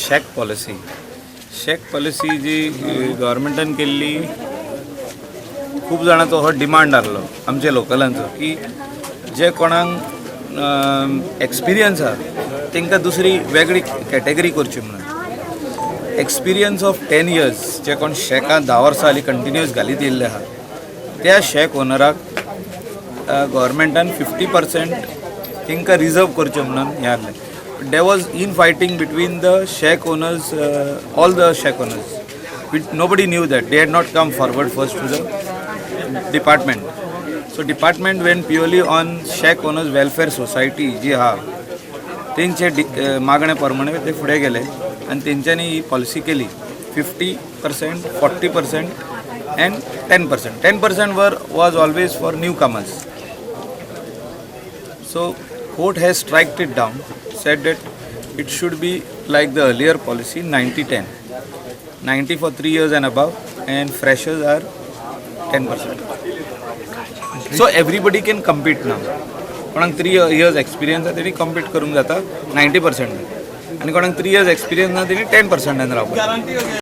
शेक policy जी गव्हर्मेंटान केल्ली खूब जाणांचो हो डिमांड आसलो आमच्या लोकलांचो की जे कोणाक एक्सपिरियन्स आसा तांकां दुसरी वेगळी कॅटेगरी करची म्हणून एक्सपिरियन्स ऑफ 10 years जे कोण शेकां 10 वर्सां हालीं कंटिन्यूअस घालीत येयल्ले आहा त्या शेक ओनराक गव्हर्मेंटान 50% तांकां रिजर्व करचें म्हणून हें आहलें. There was infighting between the shack owners, all the shack owners. Nobody knew that. They had not come forward first to the department. So department went purely on shack owners welfare society जी हा तेंचे मागणे प्रमाणे ते फुडें गेले आनी तेंच्यांनी ही policy केली 50%, 40% and 10%. 10% was always for newcomers. So court has struck it down, said that it should be like the earlier policy 90-10. 90 for 3 years and above and freshers are 10%. So everybody can compete now. कोणाक 3 years experience आसा तेणी compete करूंक जाता 90% आनी कोणाक 3 years experience ना तेणी 10% रावपाक.